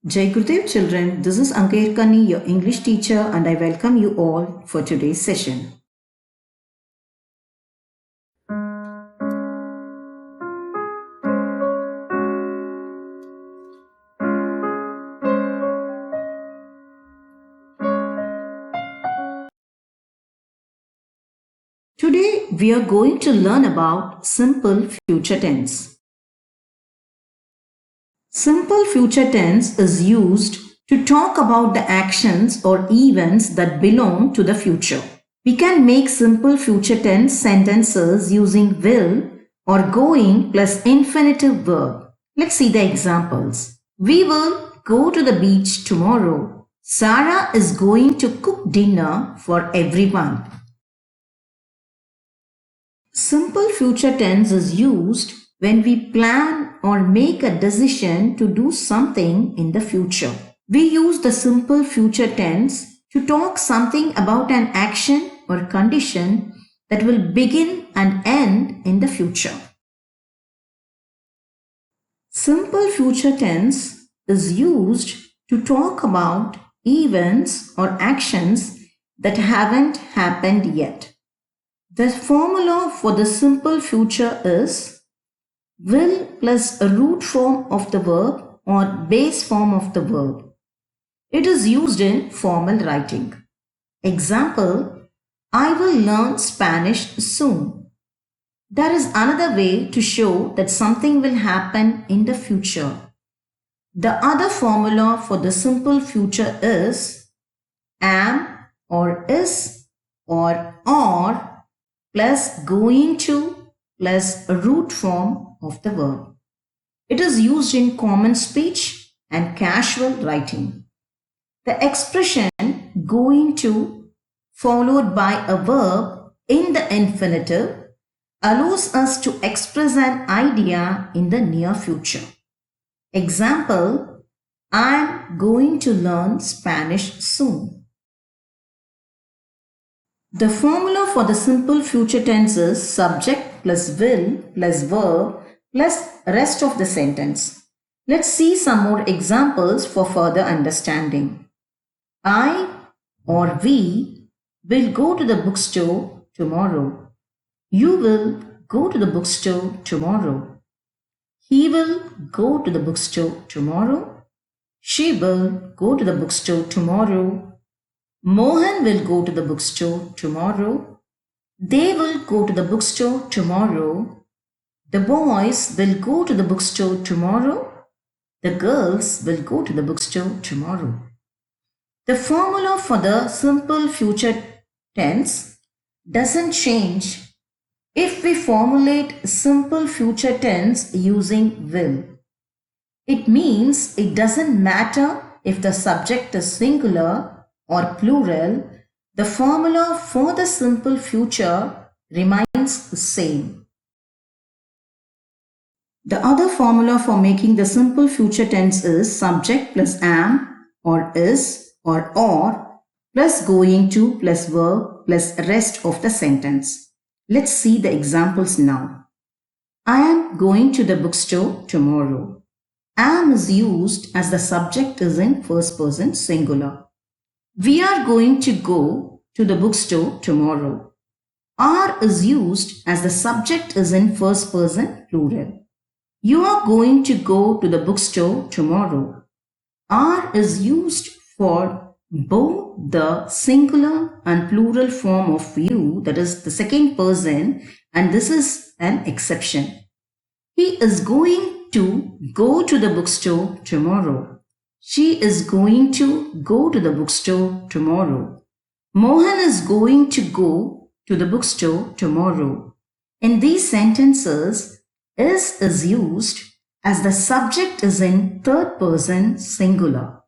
Jai Gurudev children, this is Anka Irkani, your English teacher, and I welcome you all for today's session. Today we are going to learn about simple future tense. Simple future tense is used to talk about the actions or events that belong to the future. We can make simple future tense sentences using will or going plus infinitive verb. Let's see the examples. We will go to the beach tomorrow. Sarah is going to cook dinner for everyone. Simple future tense is used when we plan or make a decision to do something in the future. We use the simple future tense to talk something about an action or condition that will begin and end in the future. Simple future tense is used to talk about events or actions that haven't happened yet. The formula for the simple future is will plus a root form of the verb or base form of the verb. It is used in formal writing. Example, I will learn Spanish soon. There is another way to show that something will happen in the future. The other formula for the simple future is am or is or are plus going to plus a root form of the verb. It is used in common speech and casual writing. The expression going to followed by a verb in the infinitive allows us to express an idea in the near future. Example, I am going to learn Spanish soon. The formula for the simple future tense is subject plus will plus verb plus rest of the sentence. Let's see some more examples for further understanding. I or we will go to the bookstore tomorrow. You will go to the bookstore tomorrow. He will go to the bookstore tomorrow. She will go to the bookstore tomorrow. Mohan will go to the bookstore tomorrow. They will go to the bookstore tomorrow. The boys will go to the bookstore tomorrow. The girls will go to the bookstore tomorrow. The formula for the simple future tense doesn't change if we formulate simple future tense using will. It means it doesn't matter if the subject is singular or plural, the formula for the simple future remains the same. The other formula for making the simple future tense is subject plus am or is or are plus going to plus verb plus rest of the sentence. Let's see the examples now. I am going to the bookstore tomorrow. Am is used as the subject is in first person singular. We are going to go to the bookstore tomorrow. Are is used as the subject is in first person plural. You are going to go to the bookstore tomorrow. Are is used for both the singular and plural form of you, that is the second person, and this is an exception. He is going to go to the bookstore tomorrow. She is going to go to the bookstore tomorrow. Mohan is going to go to the bookstore tomorrow. In these sentences, is used as the subject is in third person singular.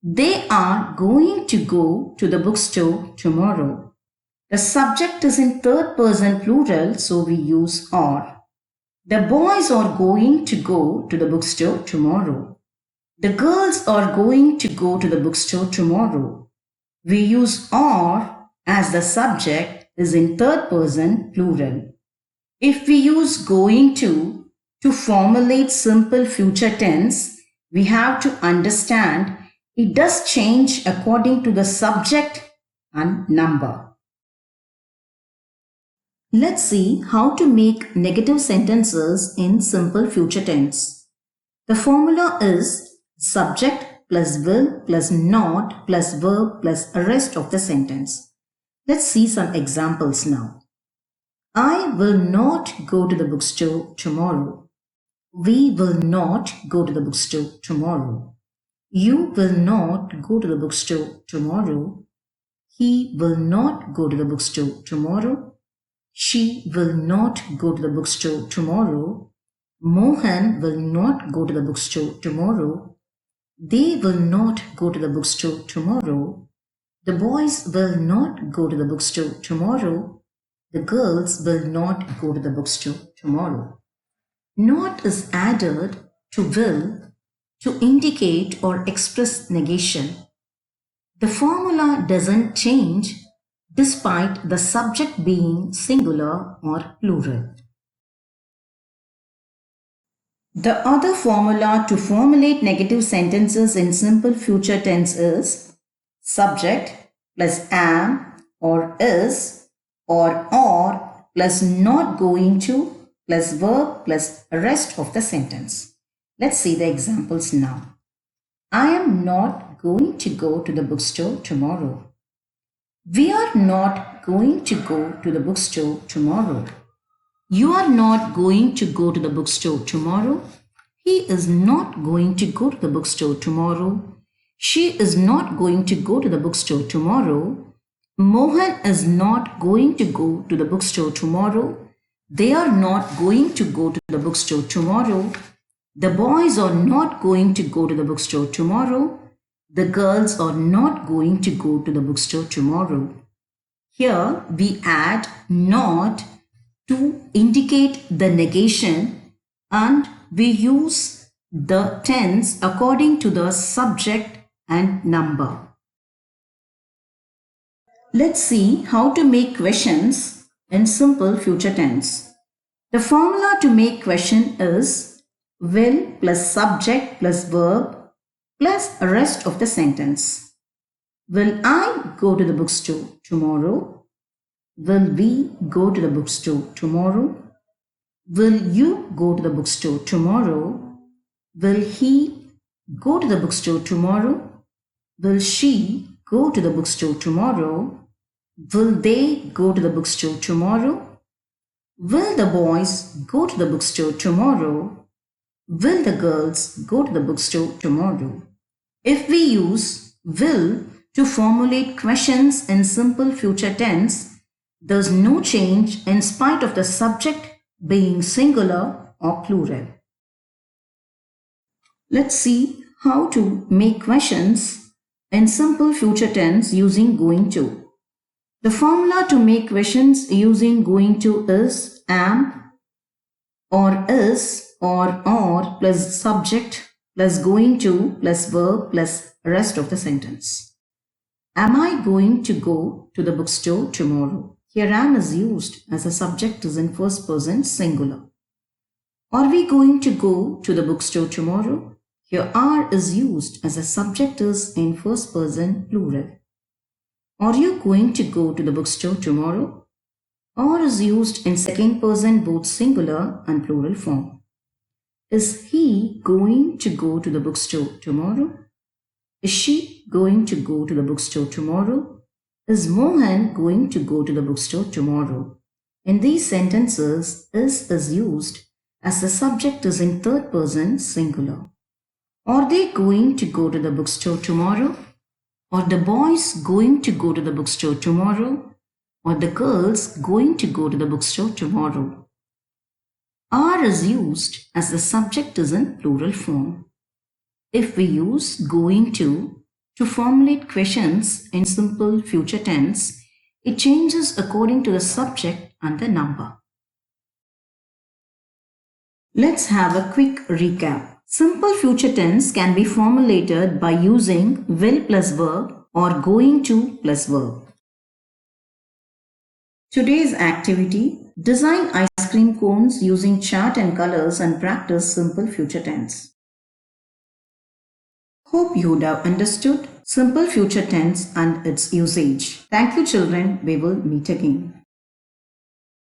They are going to go to the bookstore tomorrow. The subject is in third person plural, so we use are. The boys are going to go to the bookstore tomorrow. The girls are going to go to the bookstore tomorrow. We use are as the subject is in third person plural. If we use going to formulate simple future tense, we have to understand it does change according to the subject and number. Let's see how to make negative sentences in simple future tense. The formula is subject plus will plus not plus verb plus rest of the sentence. Let's see some examples now. I will not go to the bookstore tomorrow. We will not go to the bookstore tomorrow. You will not go to the bookstore tomorrow. He will not go to the bookstore tomorrow. She will not go to the bookstore tomorrow. Mohan will not go to the bookstore tomorrow. They will not go to the bookstore tomorrow. The boys will not go to the bookstore tomorrow. The girls will not go to the bookstore tomorrow. Not is added to will to indicate or express negation. The formula doesn't change despite the subject being singular or plural. The other formula to formulate negative sentences in simple future tense is subject plus am or is or plus not going to plus verb plus rest of the sentence. Let's see the examples now. I am not going to go to the bookstore tomorrow. We are not going to go to the bookstore tomorrow. You are not going to go to the bookstore tomorrow. He is not going to go to the bookstore tomorrow. She is not going to go to the bookstore tomorrow. Mohan is not going to go to the bookstore tomorrow. They are not going to go to the bookstore tomorrow. The boys are not going to go to the bookstore tomorrow. The girls are not going to go to the bookstore tomorrow. Here we add not to indicate the negation and we use the tense according to the subject and number. Let's see how to make questions in simple future tense. The formula to make question is will plus subject plus verb plus rest of the sentence. Will I go to the bookstore tomorrow? Will we go to the bookstore tomorrow? Will you go to the bookstore tomorrow? Will he go to the bookstore tomorrow? Will she go to the bookstore tomorrow? Will they go to the bookstore tomorrow? Will the boys go to the bookstore tomorrow? Will the girls go to the bookstore tomorrow? If we use will to formulate questions in simple future tense, there's no change in spite of the subject being singular or plural. Let's see how to make questions in simple future tense using going to. The formula to make questions using going to is am or is or plus subject plus going to plus verb plus rest of the sentence. Am I going to go to the bookstore tomorrow? Here am is used as a subject is in first person singular. Are we going to go to the bookstore tomorrow? Here are is used as a subject is in first person plural. Are you going to go to the bookstore tomorrow? Are is used in second person both singular and plural form. Is he going to go to the bookstore tomorrow? Is she going to go to the bookstore tomorrow? Is Mohan going to go to the bookstore tomorrow? In these sentences, is used as the subject is in third person singular. Are they going to go to the bookstore tomorrow? Are the boys going to go to the bookstore tomorrow? Are the girls going to go to the bookstore tomorrow? Are is used as the subject is in plural form. If we use going to formulate questions in simple future tense, it changes according to the subject and the number. Let's have a quick recap. Simple future tense can be formulated by using will plus verb or going to plus verb. Today's activity: design ice cream cones using chart and colors and practice simple future tense. Hope you would have understood simple future tense and its usage. Thank you children. We will meet again.